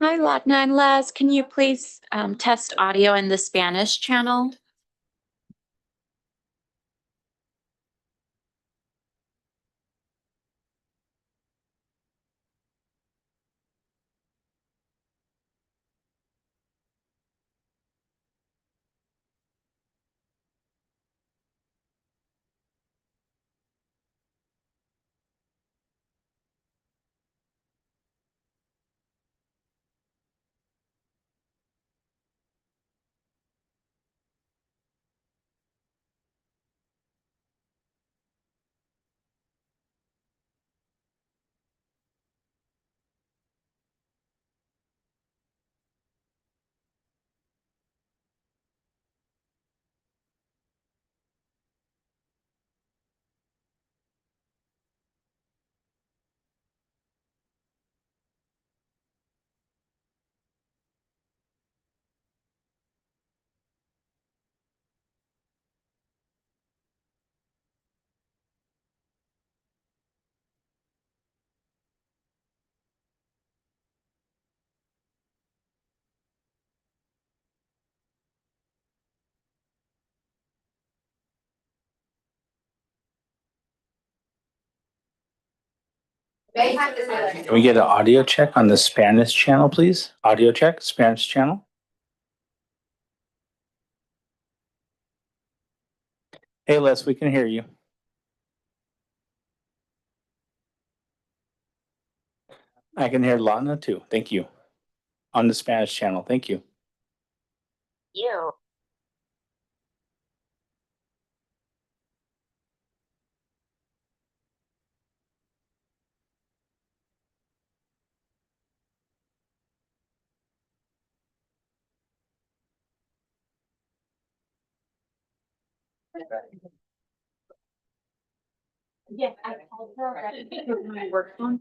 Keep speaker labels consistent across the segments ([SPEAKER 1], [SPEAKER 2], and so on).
[SPEAKER 1] Hi, Latna and Les. Can you please test audio in the Spanish channel?
[SPEAKER 2] Can we get an audio check on the Spanish channel, please? Audio check, Spanish channel. Hey, Les, we can hear you. I can hear Lana too. Thank you. On the Spanish channel. Thank you.
[SPEAKER 1] You. Yes, I called her already. My work phone.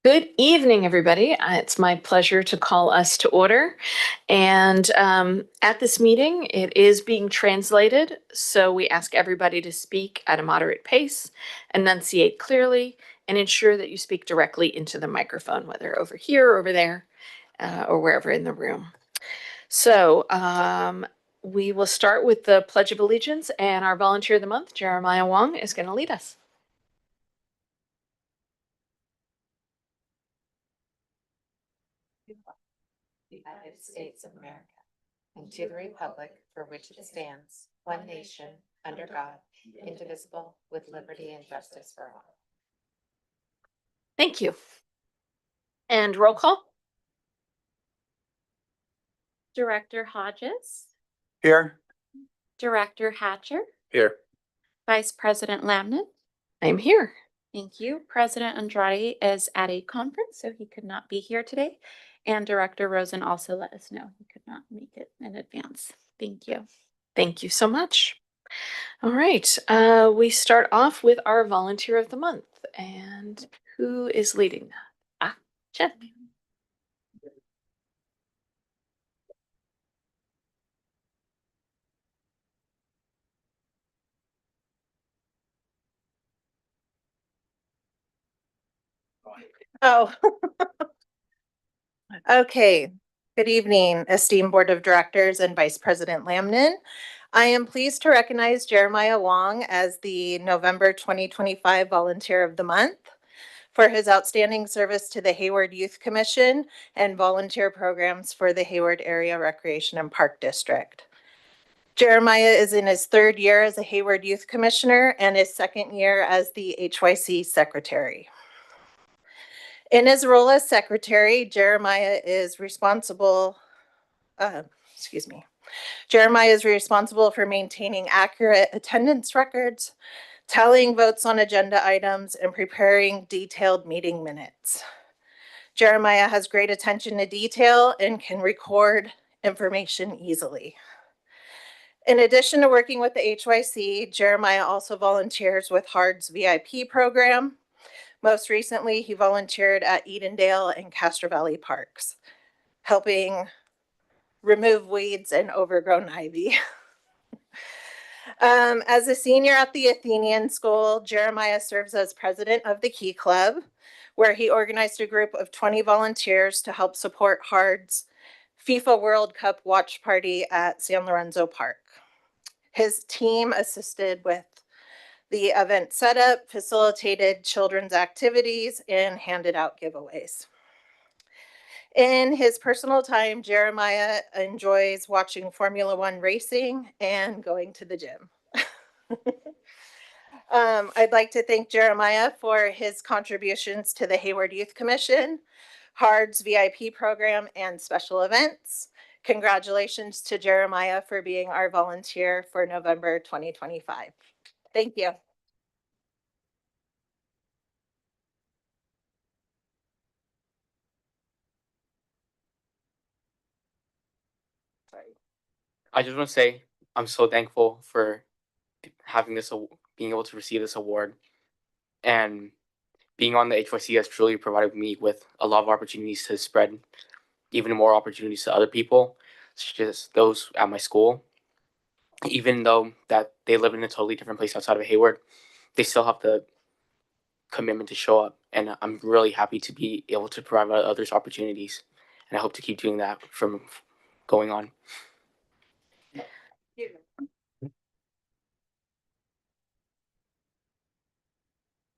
[SPEAKER 3] Good evening, everybody. It's my pleasure to call us to order. And at this meeting, it is being translated. So we ask everybody to speak at a moderate pace, enunciate clearly, and ensure that you speak directly into the microphone, whether over here, over there, or wherever in the room. So we will start with the Pledge of Allegiance, and our volunteer of the month, Jeremiah Wong, is going to lead us.
[SPEAKER 4] The United States of America, and to the republic for which it stands, one nation, under God, indivisible, with liberty and justice for all.
[SPEAKER 3] Thank you. And roll call.
[SPEAKER 1] Director Hodges,
[SPEAKER 2] Here.
[SPEAKER 1] Director Hatcher,
[SPEAKER 2] Here.
[SPEAKER 1] Vice President Lamnet.
[SPEAKER 3] I'm here.
[SPEAKER 1] Thank you. President Andrade is at a conference, so he could not be here today. And Director Rosen also let us know he could not make it in advance. Thank you.
[SPEAKER 3] Thank you so much. All right. We start off with our volunteer of the month. And who is leading that? Jen.
[SPEAKER 5] Oh. Okay. Good evening, esteemed Board of Directors and Vice President Lamnin. I am pleased to recognize Jeremiah Wong as the November 2025 Volunteer of the Month for his outstanding service to the Hayward Youth Commission and volunteer programs for the Hayward Area Recreation and Park District. Jeremiah is in his third year as a Hayward Youth Commissioner and his second year as the HYC Secretary. In his role as secretary, Jeremiah is responsible for maintaining accurate attendance records, tallying votes on agenda items, and preparing detailed meeting minutes. Jeremiah has great attention to detail and can record information easily. In addition to working with the HYC, Jeremiah also volunteers with HARD's VIP program. Most recently, he volunteered at Edendale and Castro Valley Parks, helping remove weeds and overgrown ivy. As a senior at the Athenian School, Jeremiah serves as president of the Key Club, where he organized a group of 20 volunteers to help support HARD's FIFA World Cup watch party at San Lorenzo Park. His team assisted with the event setup, facilitated children's activities, and handed out giveaways. In his personal time, Jeremiah enjoys watching Formula One racing and going to the gym. I'd like to thank Jeremiah for his contributions to the Hayward Youth Commission, HARD's VIP program, and special events. Congratulations to Jeremiah for being our volunteer for November 2025. Thank you.
[SPEAKER 6] I just want to say I'm so thankful for having this, being able to receive this award, and being on the HYC has truly provided me with a lot of opportunities to spread even more opportunities to other people, such as those at my school. Even though that they live in a totally different place outside of Hayward, they still have the commitment to show up, and I'm really happy to be able to provide others opportunities, and I hope to keep doing that from going on.
[SPEAKER 2] Get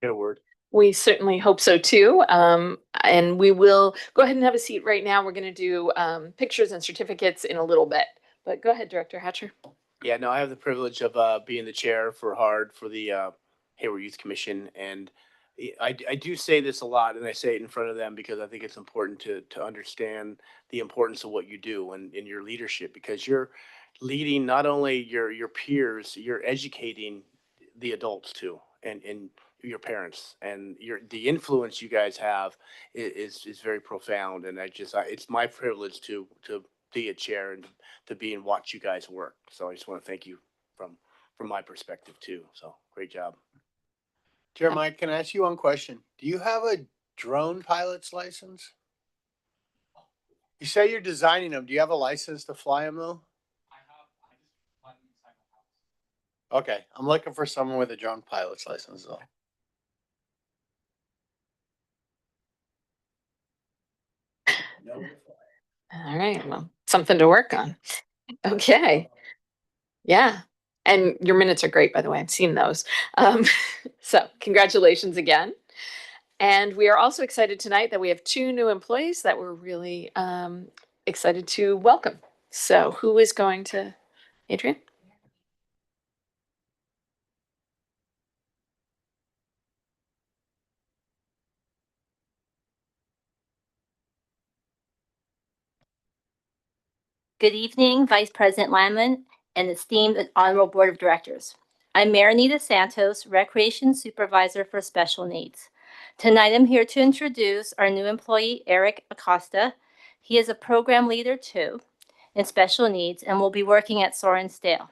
[SPEAKER 2] a word.
[SPEAKER 3] We certainly hope so too. And we will go ahead and have a seat right now. We're going to do pictures and certificates in a little bit. But go ahead, Director Hatcher.
[SPEAKER 7] Yeah, no, I have the privilege of being the chair for HARD for the Hayward Youth Commission, and I do say this a lot, and I say it in front of them because I think it's important to understand the importance of what you do and in your leadership, because you're leading not only your peers, you're educating the adults too, and your parents, and the influence you guys have is very profound, and it's my privilege to be a chair and to be and watch you guys work. So I just want to thank you from my perspective too. So great job.
[SPEAKER 8] Jeremiah, can I ask you one question? Do you have a
[SPEAKER 7] drone pilot's license? You say you're designing them. Do you have a license to fly them though? Okay, I'm looking for someone with a drone pilot's license though.
[SPEAKER 3] All right, well, something to work on. Okay. Yeah. And your minutes are great, by the way. I've seen those. So congratulations again. And we are also excited tonight that we have two new employees that we're really excited to welcome. So who is going to, Adrian?
[SPEAKER 8] Good evening, Vice President Lyman and esteemed and honorable Board of Directors. I'm Marinita Santos, Recreation Supervisor for Special Needs. Tonight, I'm here to introduce our new employee, Eric Acosta. He is a program leader too in special needs and will be working at Sorensdale.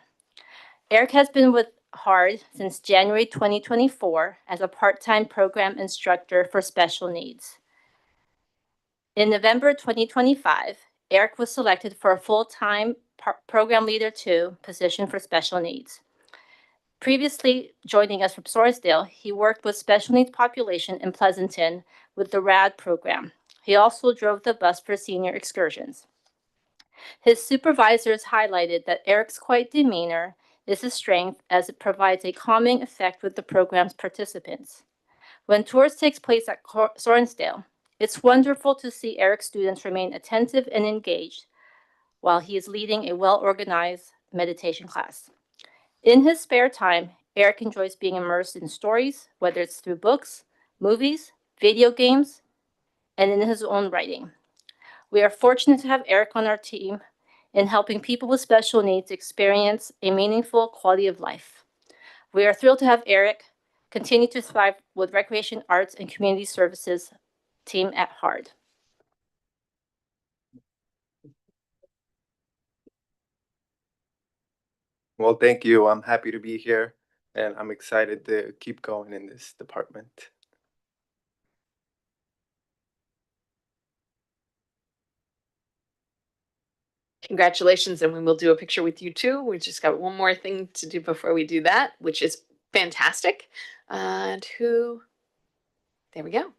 [SPEAKER 8] Eric has been with HARD since January 2024 as a part-time program instructor for special needs. In November 2025, Eric was selected for a full-time Program Leader 2 position for special needs. Previously joining us from Sorensdale, he worked with special needs population in Pleasanton with the RAD program. He also drove the bus for senior excursions. His supervisors highlighted that Eric's quiet demeanor is a strength as it provides a calming effect with the program's participants. When tours takes place at Sorensdale, it's wonderful to see Eric's students remain attentive and engaged while he is leading a well-organized meditation class. In his spare time, Eric enjoys being immersed in stories, whether it's through books, movies, video games, and in his own writing. We are fortunate to have Eric on our team in helping people with special needs experience a meaningful quality of life. We are thrilled to have Eric continue to thrive with Recreation, Arts, and Community Services team at HARD.
[SPEAKER 9] Well, thank you. I'm happy to be here and I'm excited to keep going in this department.
[SPEAKER 3] Congratulations, and we will do a picture with you too. We just got one more thing to do before we do that, which is fantastic. And who? There we go.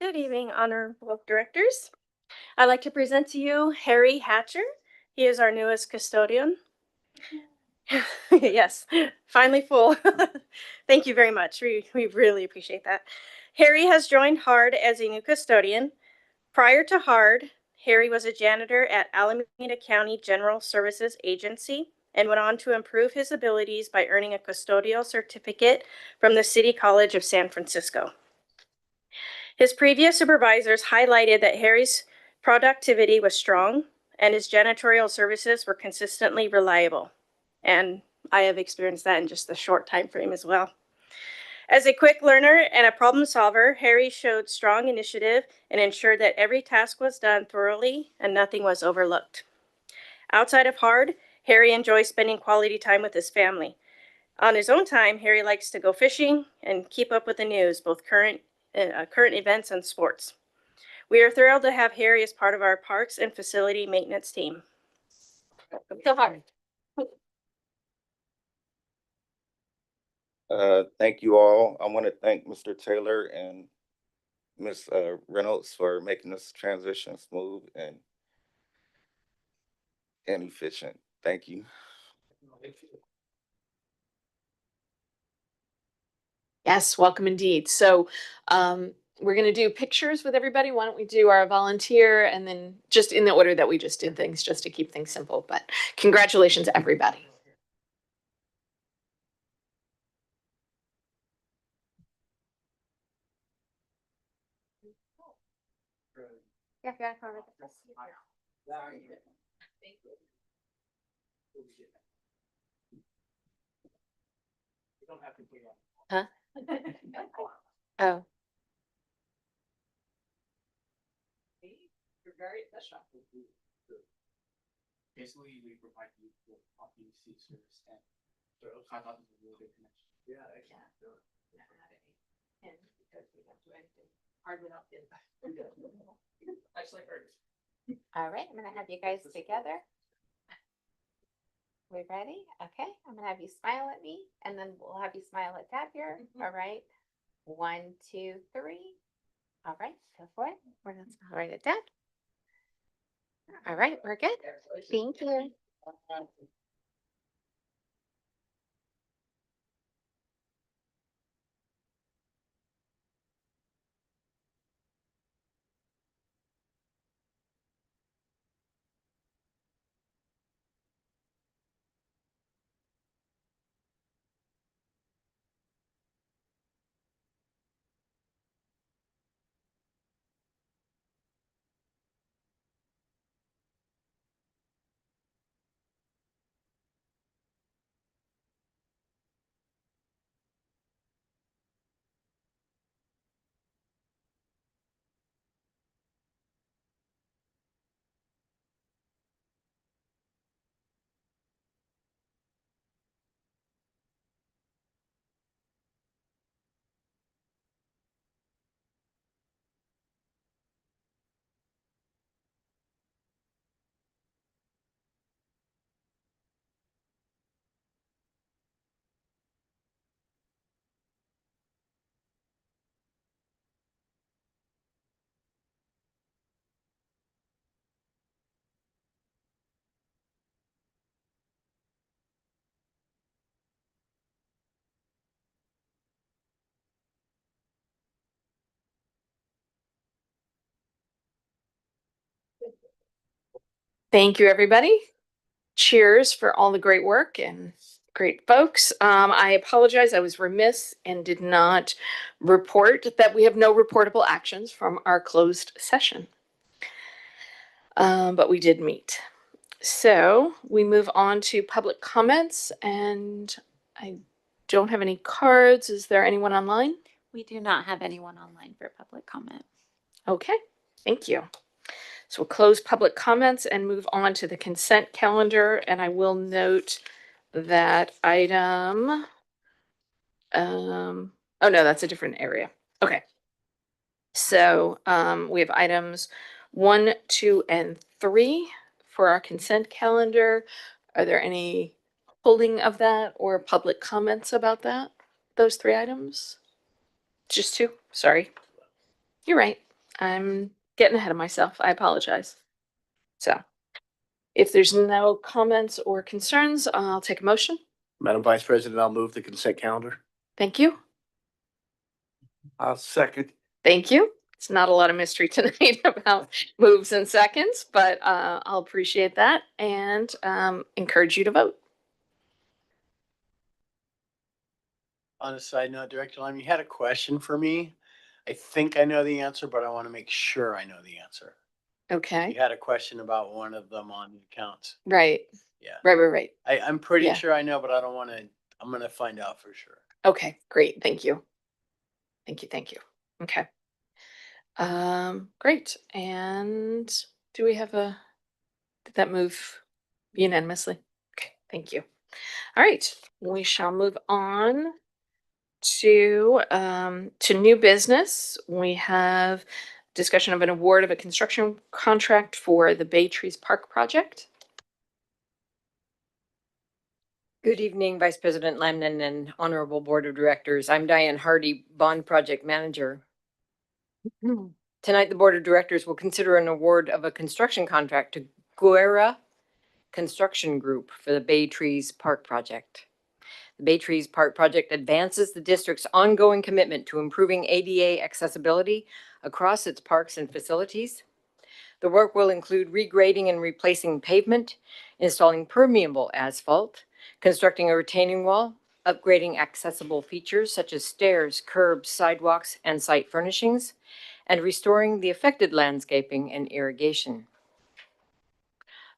[SPEAKER 10] Good evening, honorable directors. I'd like to present to you Harry Hatcher. He is our newest custodian. Yes, finally full. Thank you very much. We really appreciate that. Harry has joined HARD as a new custodian. Prior to HARD, Harry was a janitor at Alameda County General Services Agency and went on to improve his abilities by earning a custodial certificate from the City College of San Francisco. His previous supervisors highlighted that Harry's productivity was strong and his janitorial services were consistently reliable. And I have experienced that in just a short time frame as well. As a quick learner and a problem solver, Harry showed strong initiative and ensured that every task was done thoroughly and nothing was overlooked. Outside of HARD, Harry enjoys spending quality time with his family. On his own time, Harry likes to go fishing and keep up with the news, both current events and sports. We are thrilled to have Harry as part of our parks and facility maintenance team. Welcome to HARD.
[SPEAKER 9] Thank you all. I want to thank Mr. Taylor and Ms. Reynolds for making this transition smooth and efficient. Thank you.
[SPEAKER 3] Yes, welcome indeed. So we're going to do pictures with everybody. Why don't we do our volunteer and then just in the order that we just did things, just to keep things simple. But congratulations, everybody. Huh? Oh. You're very
[SPEAKER 6] Basically, we provide you with obviously service and I thought this was a really good connection.
[SPEAKER 7] Yeah, I can't do it.
[SPEAKER 3] And because we don't do anything hard without it. Actually hurt.
[SPEAKER 4] All right, I'm gonna have you guys together. We ready? Okay, I'm gonna have you smile at me and then we'll have you smile at Dad here. All right. 1, 2, 3. All right, go for it. We're gonna smile right at Dad. All right, we're good. Thank you.
[SPEAKER 3] Thank you, everybody. Cheers for all the great work and great folks. I apologize. I was remiss and did not report that we have no reportable actions from our closed session. But we did meet. So we move on to public comments, and I don't have any cards. Is there anyone online?
[SPEAKER 1] We do not have anyone online for public comment.
[SPEAKER 3] Okay, thank you. So we'll close public comments and move on to the consent calendar. And I will note that item, oh no, that's a different area. Okay. So we have items 1, 2, and 3 for our consent calendar. Are there any pulling of that or public comments about that? Those 3 items? Just 2? Sorry. You're right. I'm getting ahead of myself. I apologize. So if there's no comments or concerns, I'll take a motion.
[SPEAKER 7] Madam Vice President, I'll move the consent calendar.
[SPEAKER 3] Thank you.
[SPEAKER 7] I'll second.
[SPEAKER 3] Thank you. It's not a lot of mystery tonight about moves and seconds, but I'll appreciate that and encourage you to vote.
[SPEAKER 11] On a side note, Director Lime, you had a question for me. I think I know the answer, but I want to make sure I know the answer.
[SPEAKER 3] Okay.
[SPEAKER 11] You had a question about one of them on the accounts.
[SPEAKER 3] Right.
[SPEAKER 11] Yeah.
[SPEAKER 3] Right.
[SPEAKER 11] I'm pretty
[SPEAKER 3] Yeah.
[SPEAKER 11] sure I know, but I don't want to, I'm going to find out for sure.
[SPEAKER 3] Okay, great. Thank you. Thank you. Okay. Great. And do we have did that move unanimously? Okay, thank you. All right, we shall move on to new business. We have discussion of an award of a construction contract for the Bay Trees Park project.
[SPEAKER 12] Good evening, Vice President Lamnon and Honorable Board of Directors. I'm Diane Hardy, Bond Project Manager. Tonight, the Board of Directors will consider an award of a construction contract to Guerra Construction Group for the Bay Trees Park project. The Bay Trees Park project advances the district's ongoing commitment to improving ADA accessibility across its parks and facilities. The work will include regrading and replacing pavement, installing permeable asphalt, constructing a retaining wall, upgrading accessible features such as stairs, curbs, sidewalks, and site furnishings, and restoring the affected landscaping and irrigation.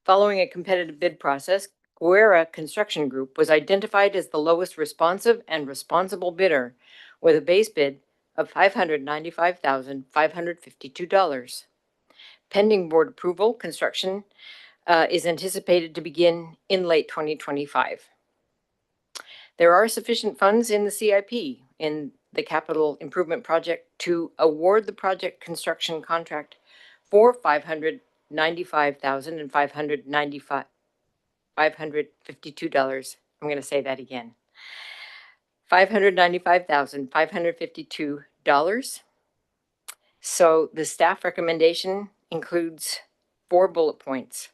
[SPEAKER 12] Following a competitive bid process, Guerra Construction Group was identified as the lowest responsive and responsible bidder with a base bid of $595,552. Pending board approval, construction is anticipated to begin in late 2025. There are sufficient funds in the CIP in the capital improvement project to award the project construction contract for $552. I'm going to say that again. $595,552. So the staff recommendation includes 4 bullet points.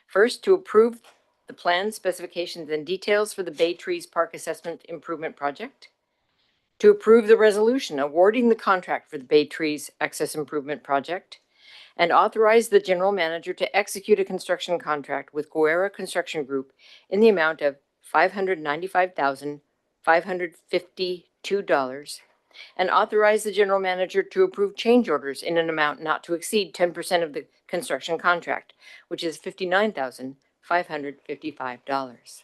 [SPEAKER 12] First, to approve the plan, specifications, and details for the Bay Trees Park Assessment Improvement Project. To approve the resolution awarding the contract for the Bay Trees Access Improvement Project. And authorize the general manager to execute a construction contract with Guerra Construction Group in the amount of $595,552. And authorize the general manager to approve change orders in an amount not to exceed 10% of the construction contract, which is $59,555.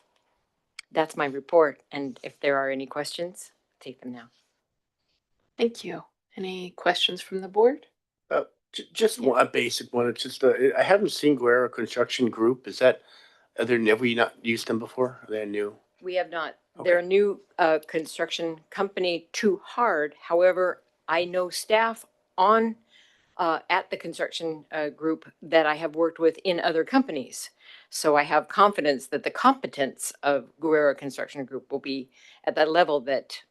[SPEAKER 12] That's my report, and if there are any questions, take them now.
[SPEAKER 3] Thank you. Any questions from the board?
[SPEAKER 7] Just a basic one. It's just, I haven't seen Guerra Construction Group. Is that, have we not used them before? Are they new?
[SPEAKER 12] We have not. They're a new construction company to Hard. However, I know staff on at the construction group that I have worked with in other companies. So I have confidence that the competence of Guerra Construction Group will be at that level that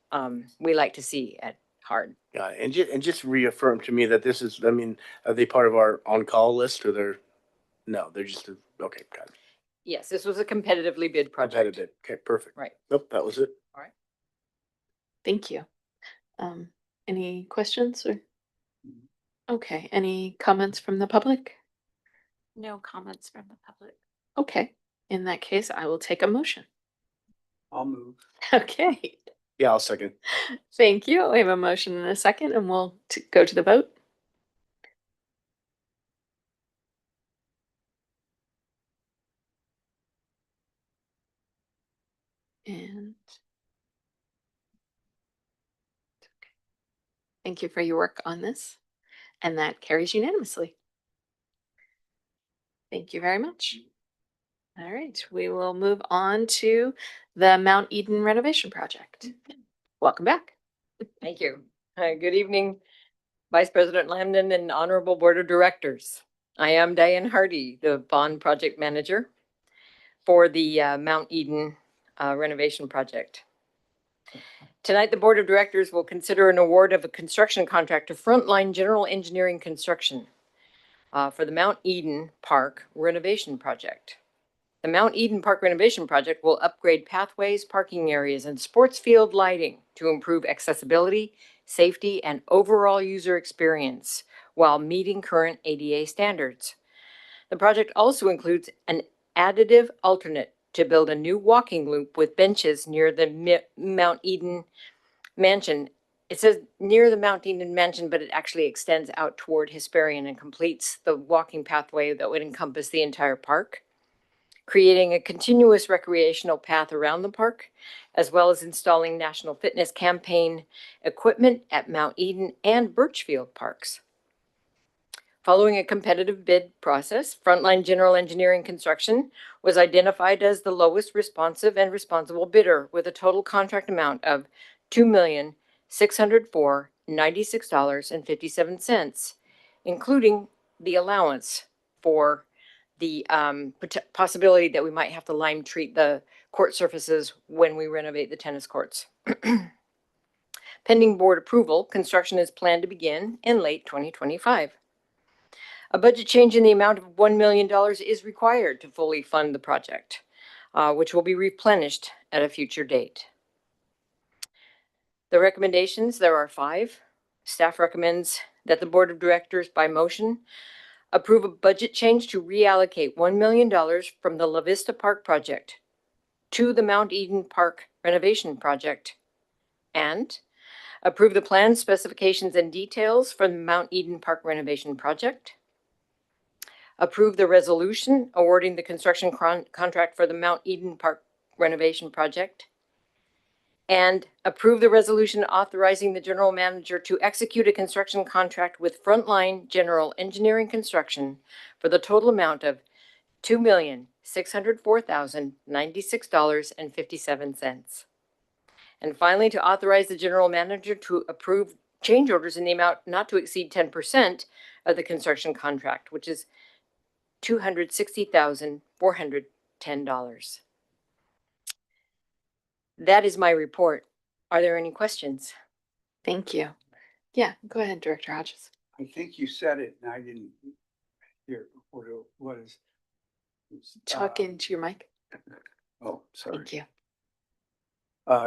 [SPEAKER 12] we like to see at Hard.
[SPEAKER 7] Yeah, and just reaffirm to me that this is, I mean, are they part of our on-call list or they're, no, they're just, okay, got it.
[SPEAKER 12] Yes, this was a competitively bid project.
[SPEAKER 7] Competitive. Okay, perfect.
[SPEAKER 12] Right.
[SPEAKER 7] Nope, that was it.
[SPEAKER 12] All right.
[SPEAKER 3] Thank you. Any questions or? Okay, any comments from the public?
[SPEAKER 1] No comments from the public.
[SPEAKER 3] Okay, in that case, I will take a motion.
[SPEAKER 11] I'll move.
[SPEAKER 3] Okay,
[SPEAKER 7] Yeah, I'll second.
[SPEAKER 3] thank you. We have a motion and a second, and we'll go to the vote. And thank you for your work on this. And that carries unanimously. Thank you very much. All right, we will move on to the Mount Eden renovation project. Welcome back.
[SPEAKER 12] Thank you. Good evening, Vice President Lambden and Honorable Board of Directors. I am Diane Hardy, the bond project manager for the Mount Eden renovation project. Tonight, the Board of Directors will consider an award of a construction contract to Frontline General Engineering Construction for the Mount Eden Park renovation project. The Mount Eden Park renovation project will upgrade pathways, parking areas, and sports field lighting to improve accessibility, safety, and overall user experience while meeting current ADA standards. The project also includes an additive alternate to build a new walking loop with benches near the Mount Eden Mansion. It says near the Mount Eden Mansion, but it actually extends out toward Hesperian and completes the walking pathway that would encompass the entire park, creating a continuous recreational path around the park, as well as installing National Fitness Campaign equipment at Mount Eden and Birchfield parks. Following a competitive bid process, Frontline General Engineering Construction was identified as the lowest responsive and responsible bidder with a total contract amount of $2,604,096.57, including the allowance for the possibility that we might have to lime treat the court surfaces when we renovate the tennis courts. Pending board approval, construction is planned to begin in late 2025. A budget change in the amount of $1 million is required to fully fund the project, which will be replenished at a future date. The recommendations, there are 5. Staff recommends that the Board of Directors, by motion, approve a budget change to reallocate $1 million from the La Vista Park project to the Mount Eden Park renovation project, and approve the plan, specifications, and details for the Mount Eden Park renovation project. Approve the resolution awarding the construction contract for the Mount Eden Park renovation project. And approve the resolution authorizing the general manager to execute a construction contract with Frontline General Engineering Construction for the total amount of $2,604,096.57. And finally, to authorize the general manager to approve change orders in the amount not to exceed 10% of the construction contract, which is $260,410. That is my report. Are there any questions?
[SPEAKER 3] Thank you. Yeah, go ahead, Director Hodges.
[SPEAKER 13] I think you said it and I didn't hear what it was.
[SPEAKER 3] Talk into your mic.
[SPEAKER 13] Oh, sorry.
[SPEAKER 3] Thank you.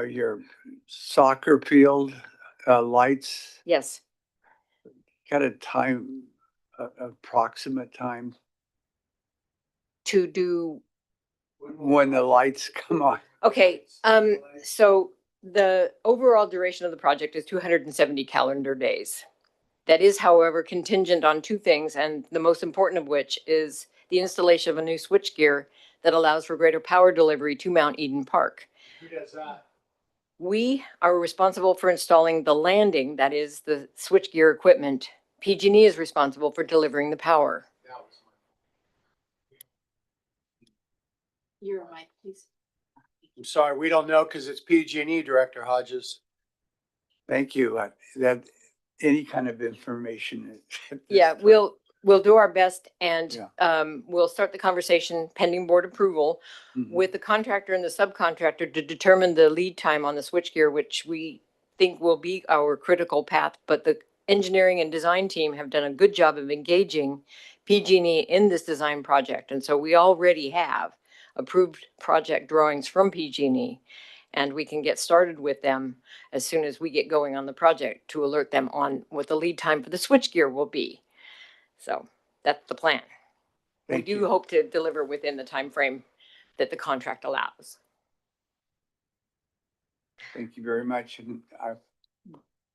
[SPEAKER 13] Your soccer field, lights,
[SPEAKER 12] Yes.
[SPEAKER 13] got a time, approximate time
[SPEAKER 12] To do,
[SPEAKER 13] when the lights come on?
[SPEAKER 12] okay, so the overall duration of the project is 270 calendar days. That is, however, contingent on two things, and the most important of which is the installation of a new switchgear that allows for greater power delivery to Mount Eden Park.
[SPEAKER 11] Who does that?
[SPEAKER 12] We are responsible for installing the landing, that is the switchgear equipment. PG&E is responsible for delivering the power.
[SPEAKER 3] Your mic, please.
[SPEAKER 11] I'm sorry, we don't know because it's PG&E, Director Hodges.
[SPEAKER 13] Thank you. That, any kind of information. at this
[SPEAKER 12] Yeah,
[SPEAKER 13] time.
[SPEAKER 12] we'll do our best and
[SPEAKER 13] Yeah.
[SPEAKER 12] we'll start the conversation pending board approval
[SPEAKER 13] Mhm.
[SPEAKER 12] with the contractor and the subcontractor to determine the lead time on the switchgear, which we think will be our critical path. But the engineering and design team have done a good job of engaging PG&E in this design project. And so we already have approved project drawings from PG&E. And we can get started with them as soon as we get going on the project to alert them on what the lead time for the switchgear will be. So that's the plan. We
[SPEAKER 13] Thank
[SPEAKER 12] do
[SPEAKER 13] you.
[SPEAKER 12] hope to deliver within the time frame that the contract allows.
[SPEAKER 13] Thank you very much. And I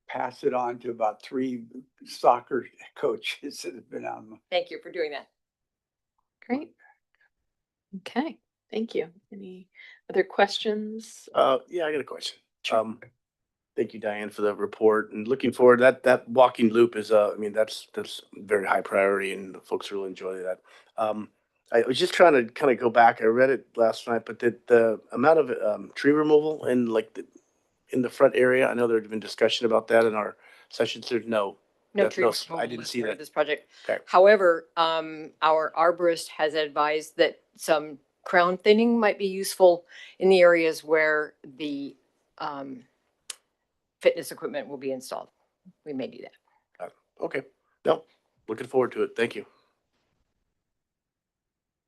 [SPEAKER 13] pass it on to about 3 soccer coaches that have been on.
[SPEAKER 12] Thank you for doing that.
[SPEAKER 3] Great. Okay, thank you. Any other questions?
[SPEAKER 7] Yeah, I got a question. Thank you, Diane, for the report and looking forward. That walking loop is, I mean, that's very high priority and the folks will enjoy that. I was just trying to kind of go back. I read it last night, but the amount of tree removal in in the front area, I know there'd been discussion about that in our sessions. There's no.
[SPEAKER 12] No
[SPEAKER 7] that's
[SPEAKER 12] tree removal
[SPEAKER 7] I didn't
[SPEAKER 12] as
[SPEAKER 7] see
[SPEAKER 12] part of
[SPEAKER 7] that.
[SPEAKER 12] this project.
[SPEAKER 7] Okay.
[SPEAKER 12] However, our arborist has advised that some crown thinning might be useful in the areas where the fitness equipment will be installed. We may do that.
[SPEAKER 7] Okay. No, looking forward to it. Thank you.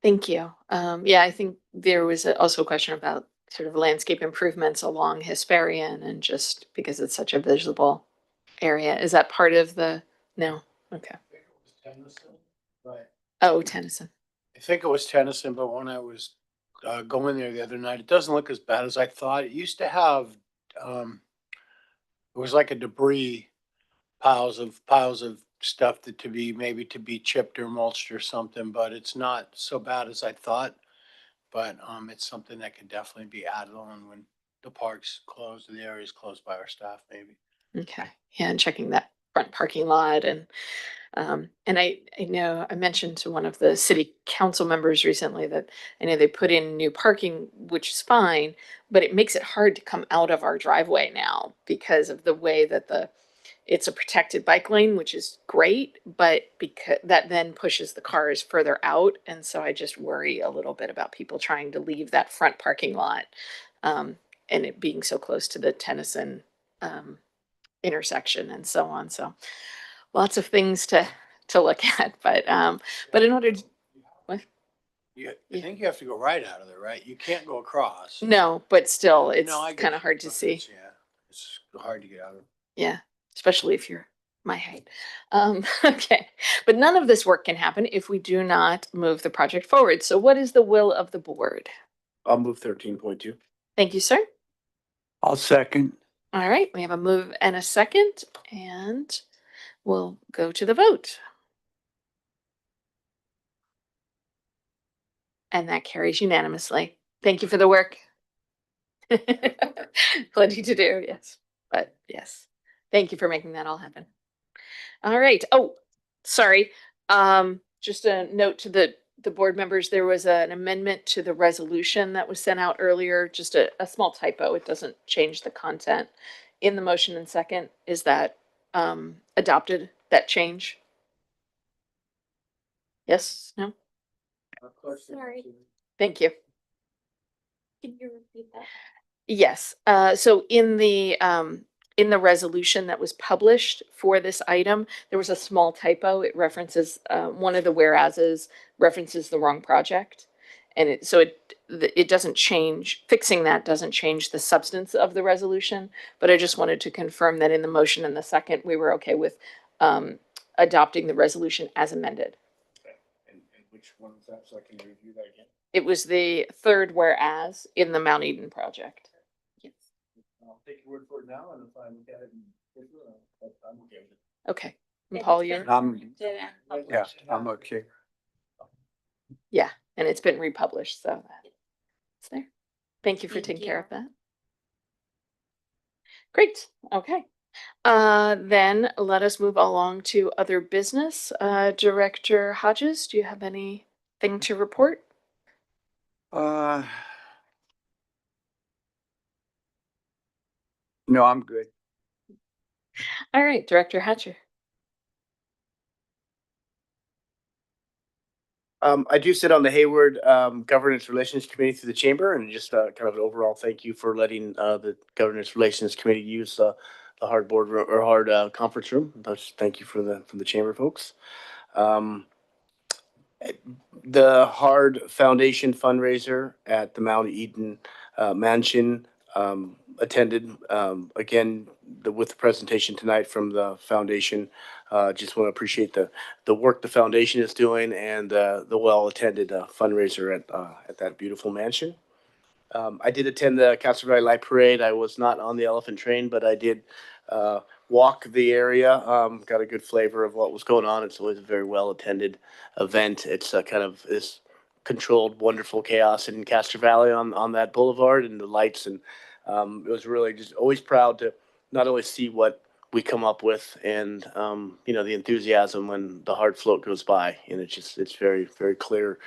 [SPEAKER 3] Thank you. Yeah, I think there was also a question about sort of landscape improvements along Hesperian and just because it's such a visible area. Is that part of the, no? Okay.
[SPEAKER 11] Right.
[SPEAKER 3] Oh, Tennyson.
[SPEAKER 11] I think it was Tennyson, but when I was going there the other night, it doesn't look as bad as I thought. It used to have, it was like a debris piles of stuff that maybe to be chipped or mulched or something, but it's not so bad as I thought. But it's something that could definitely be added on when the park's closed, or the area's closed by our staff, maybe.
[SPEAKER 3] Okay. Yeah, and checking that front parking lot and I know I mentioned to one of the city council members recently that I know they put in new parking, which is fine, but it makes it hard to come out of our driveway now because of the way that it's a protected bike lane, which is great, but because that then pushes the cars further out. And so I just worry a little bit about people trying to leave that front parking lot and it being so close to the Tennyson intersection and so on. So lots of things to look at, but in order to, what?
[SPEAKER 11] I think you have to go right out of there, right? You can't go across.
[SPEAKER 3] No, but still, it's
[SPEAKER 11] No, I get
[SPEAKER 3] kind of
[SPEAKER 11] you.
[SPEAKER 3] hard to see.
[SPEAKER 11] Yeah, it's hard to get out of.
[SPEAKER 3] Yeah, especially if you're my height. Okay, but none of this work can happen if we do not move the project forward. So what is the will of the board?
[SPEAKER 7] I'll move 13.2.
[SPEAKER 3] Thank you, sir.
[SPEAKER 13] I'll second.
[SPEAKER 3] All right, we have a move and a second, and we'll go to the vote. And that carries unanimously. Thank you for the work. Plenty to do, yes. But yes, thank you for making that all happen. All right. Oh, sorry. Just a note to the the board members, there was an amendment to the resolution that was sent out earlier, just a small typo. It doesn't change the content. In the motion and second, is that adopted, that change? Yes, no?
[SPEAKER 1] Sorry,
[SPEAKER 3] Thank you.
[SPEAKER 1] can you repeat that?
[SPEAKER 3] Yes, so in the resolution that was published for this item, there was a small typo. It references, one of the whereases references the wrong project. And it doesn't change, fixing that doesn't change the substance of the resolution, but I just wanted to confirm that in the motion and the second, we were okay with, adopting the resolution as amended.
[SPEAKER 7] And which one is that? So I can review that again.
[SPEAKER 3] It was the third whereas in the Mount Eden project.
[SPEAKER 1] Yes.
[SPEAKER 7] I'll take your word for it now, and if I look at it, I'm okay with it.
[SPEAKER 3] Okay. And Paul, you're,
[SPEAKER 13] Yeah, I'm okay.
[SPEAKER 3] yeah, and it's been republished, so it's there. Thank you for
[SPEAKER 1] Thank
[SPEAKER 3] taking
[SPEAKER 1] you.
[SPEAKER 3] care of that. Great, okay. Then let us move along to other business. Director Hodges, do you have anything to report?
[SPEAKER 13] No, I'm good.
[SPEAKER 3] All right, Director Hatcher.
[SPEAKER 7] I do sit on the Hayward Governance Relations Committee through the chamber, and just kind of an overall thank you for letting the Governance Relations Committee use the hard board room, or hard conference room. Thank you from the chamber folks. The Hard Foundation fundraiser at the Mount Eden Mansion attended again with the presentation tonight from the foundation. Just want to appreciate the work the foundation is doing, and the well-attended fundraiser at that beautiful mansion. I did attend the Castro Valley Light Parade. I was not on the elephant train, but I did walk the area. Got a good flavor of what was going on. It's always a very well-attended event. It's kind of this controlled, wonderful chaos in Castro Valley on that boulevard, and the lights, and it was really just always proud to not only see what we come up with, and the enthusiasm when the hard float goes by, and it's very, very clear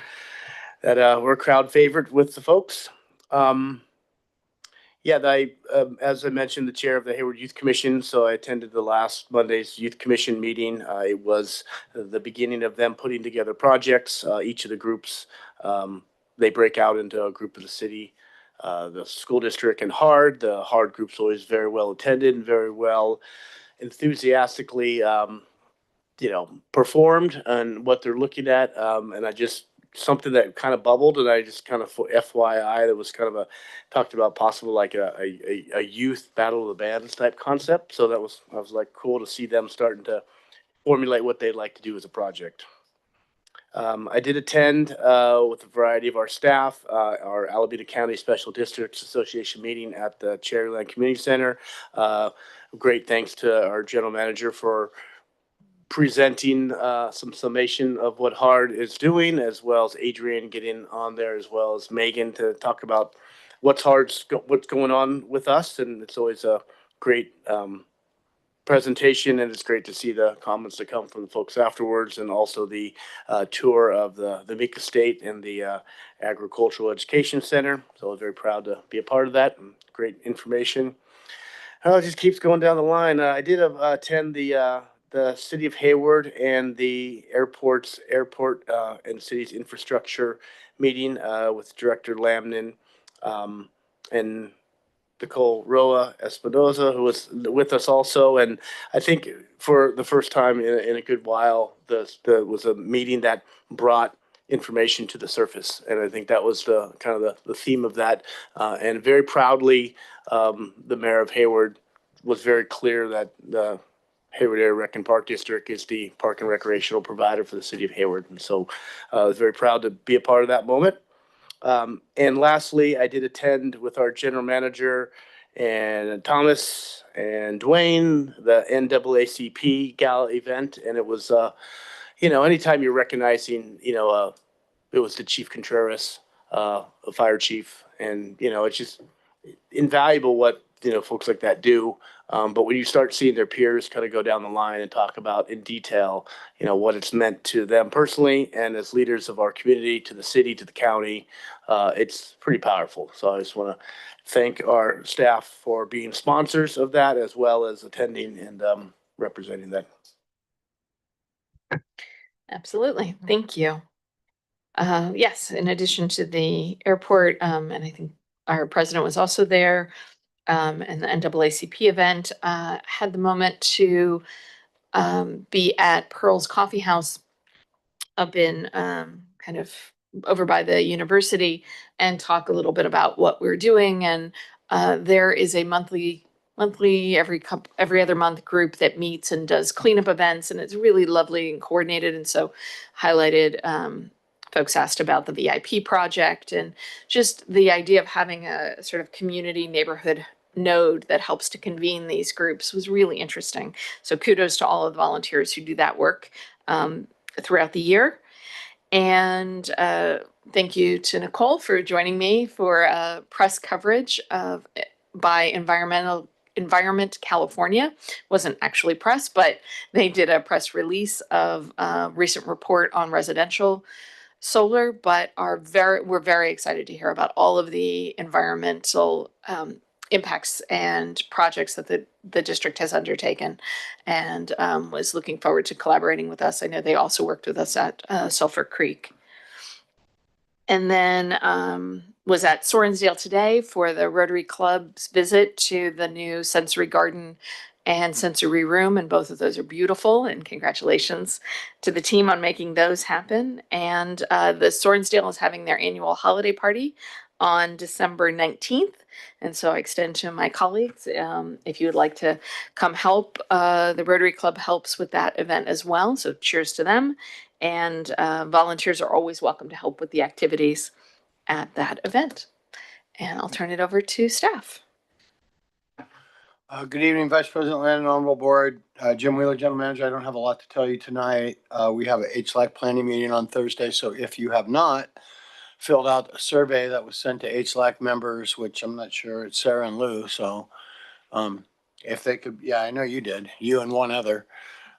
[SPEAKER 7] that we're a crowd favorite with the folks. As I mentioned, the chair of the Hayward Youth Commission, so I attended the last Monday's Youth Commission meeting. It was the beginning of them putting together projects. Each of the groups, they break out into a group of the city, the school district, and hard. The hard group's always very well attended and very well enthusiastically, performed on what they're looking at. And I just, something that kind of bubbled, and I just kind of FYI, that was kind of talked about possible like a youth battle of the bands type concept. So I was like cool to see them starting to formulate what they'd like to do as a project. I did attend with a variety of our staff, our Alameda County Special Districts Association meeting at the Cherryland Community Center. Great thanks to our general manager for presenting some summation of what HARD is doing, as well as Adrian getting on there, as well as Megan, to talk about what's going on with us. And it's always a great presentation, and it's great to see the comments that come from the folks afterwards, and also the tour of the Meek Estate and the Agricultural Education Center. So I was very proud to be a part of that, and great information. It just keeps going down the line. I did attend the City of Hayward and the airport and city's infrastructure meeting with Director Lamnin and Nicole Roa Espinoza, who was with us also. And I think for the first time in a good while, there was a meeting that brought information to the surface. And I think that was the kind of the theme of that. And very proudly, the mayor of Hayward was very clear that the Hayward Area Rec and Park District is the park and recreational provider for the city of Hayward. And so I was very proud to be a part of that moment. And lastly, I did attend with our general manager and Thomas and Dwayne, the NAACP Gala event. And it was, anytime you're recognizing, it was the Chief Contreras, a fire chief. And, it's just invaluable what folks like that do. But when you start seeing their peers kind of go down the line and talk about in detail, what it's meant to them personally and as leaders of our community, to the city, to the county, it's pretty powerful. So I just want to thank our staff for being sponsors of that, as well as attending and representing that.
[SPEAKER 3] Absolutely. Thank you. Yes, in addition to the airport, and I think our president was also there, and the NAACP event, had the moment to be at Pearl's Coffee House up in kind of over by the university and talk a little bit about what we're doing. And there is a monthly every other month group that meets and does cleanup events, and it's really lovely and coordinated. And so highlighted, folks asked about the VIP project and just the idea of having a sort of community neighborhood node that helps to convene these groups was really interesting. So kudos to all of the volunteers who do that work throughout the year. And thank you to Nicole for joining me for press coverage of by Environment California. Wasn't actually press, but they did a press release of a recent report on residential solar, but we're very excited to hear about all of the environmental impacts and projects that the district has undertaken, and was looking forward to collaborating with us. I know they also worked with us at Sulphur Creek. And then was at Sorensdale today for the Rotary Club's visit to the new sensory garden and sensory room, and both of those are beautiful, and congratulations to the team on making those happen. And the Sorensdale is having their annual holiday party on December 19th. And so I extend to my colleagues, if you would like to come help, the Rotary Club helps with that event as well. So cheers to them. And volunteers are always welcome to help with the activities at that event. And I'll turn it over to staff.
[SPEAKER 11] Good evening, Vice President Land and Honorable Board. Jim Wheeler, General Manager. I don't have a lot to tell you tonight. We have a HLAC planning meeting on Thursday. So if you have not filled out a survey that was sent to HLAC members, which I'm not sure, it's Sarah and Lou. So if they could, yeah, I know you did, you and one other.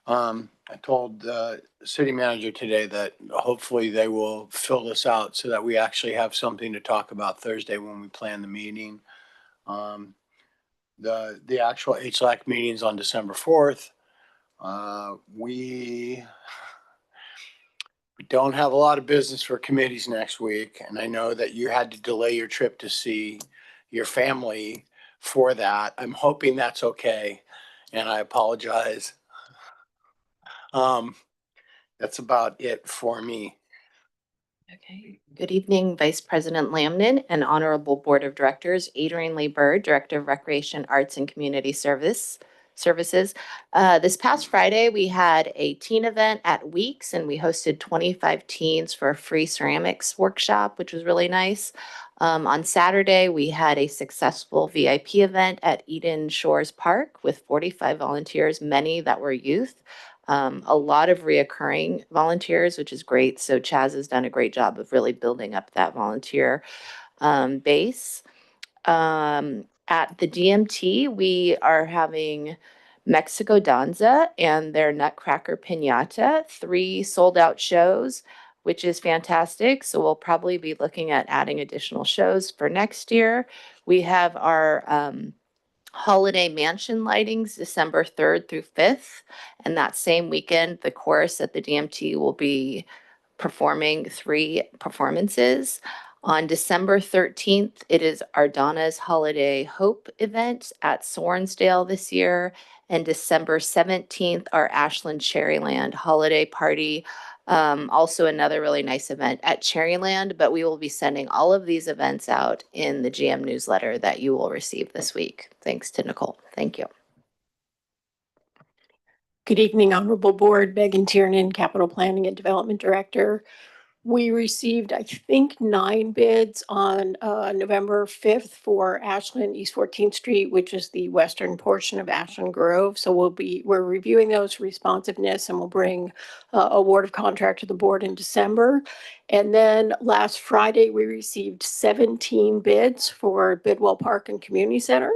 [SPEAKER 11] I told the city manager today that hopefully they will fill this out so that we actually have something to talk about Thursday when we plan the meeting. The actual HLAC meeting's on December 4th. We don't have a lot of business for committees next week. And I know that you had to delay your trip to see your family for that. I'm hoping that's okay. And I apologize. That's about it for me.
[SPEAKER 4] Okay. Good evening, Vice President Lamnin and Honorable Board of Directors, Adrienne Lee Bird, Director of Recreation, Arts and Community Services. This past Friday, we had a teen event at Weeks, and we hosted 25 teens for a free ceramics workshop, which was really nice. On Saturday, we had a successful VIP event at Eden Shores Park with 45 volunteers, many that were youth. A lot of reoccurring volunteers, which is great. So Chaz has done a great job of really building up that volunteer base. At the DMT, we are having Mexico Danza and their Nutcracker Piñata, 3 sold out shows, which is fantastic. So we'll probably be looking at adding additional shows for next year. We have our holiday mansion lightings December 3rd through 5th. And that same weekend, the chorus at the DMT will be performing 3 performances. On December 13th, it is Ardana's Holiday Hope event at Sorensdale this year. And December 17th, our Ashland Cherryland holiday party. Also another really nice event at Cherryland, but we will be sending all of these events out in the GM newsletter that you will receive this week. Thanks to Nicole. Thank you.
[SPEAKER 14] Good evening, Honorable Board. Megan Tiernan, Capital Planning and Development Director. We received, I think, 9 bids on November 5th for Ashland East 14th Street, which is the western portion of Ashland Grove. So we're reviewing those responsiveness, and we'll bring award of contract to the board in December. And then last Friday, we received 17 bids for Bidwell Park and Community Center.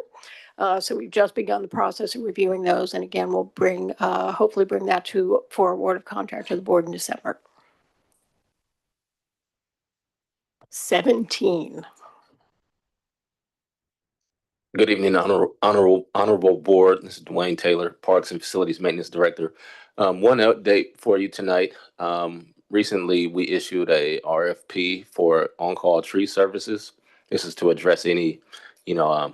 [SPEAKER 14] So we've just begun the process of reviewing those. And again, we'll bring, hopefully bring that for award of contract to the board in December. 17.
[SPEAKER 15] Good evening, honorable board. This is Dwayne Taylor, Parks and Facilities Maintenance Director. One update for you tonight. Recently, we issued a RFP for on-call tree services. This is to address any,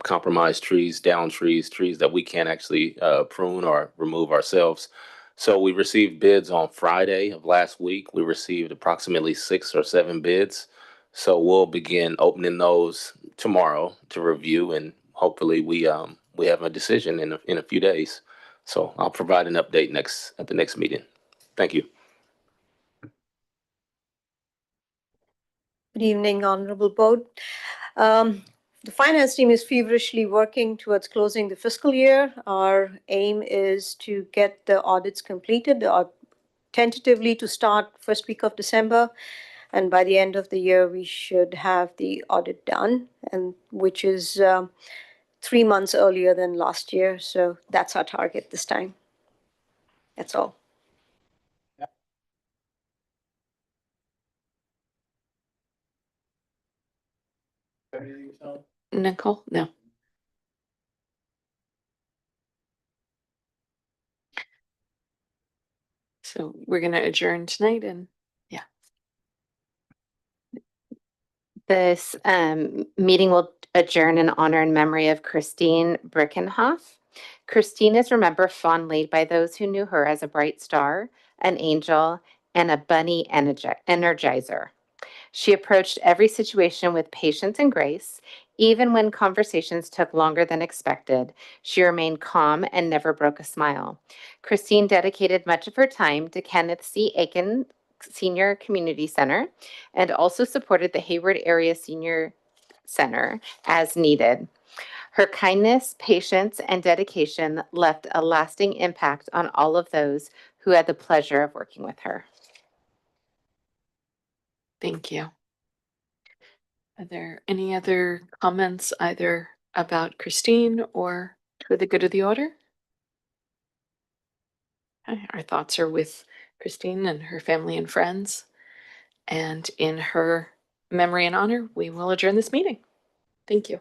[SPEAKER 15] compromised trees, down trees that we can't actually prune or remove ourselves. So we received bids on Friday of last week. We received approximately 6 or 7 bids. So we'll begin opening those tomorrow to review, and hopefully we have a decision in a few days. So I'll provide an update at the next meeting. Thank you.
[SPEAKER 16] Good evening, Honorable Board. The finance team is feverishly working towards closing the fiscal year. Our aim is to get the audits completed, tentatively to start first week of December. And by the end of the year, we should have the audit done, and which is 3 months earlier than last year. So that's our target this time. That's all.
[SPEAKER 3] Nicole? No. So we're going to adjourn tonight and
[SPEAKER 4] This meeting will adjourn in honor and memory of Christine Brickenhoff. Christine is remembered fondly by those who knew her as a bright star, an angel, and a bunny energizer. She approached every situation with patience and grace. Even when conversations took longer than expected, she remained calm and never broke a smile. Christine dedicated much of her time to Kenneth C. Aiken Senior Community Center and also supported the Hayward Area Senior Center as needed. Her kindness, patience, and dedication left a lasting impact on all of those who had the pleasure of working with her.
[SPEAKER 3] thank you. Are there any other comments either about Christine or for the good of the order? Okay, our thoughts are with Christine and her family and friends. And in her memory and honor, we will adjourn this meeting. Thank you.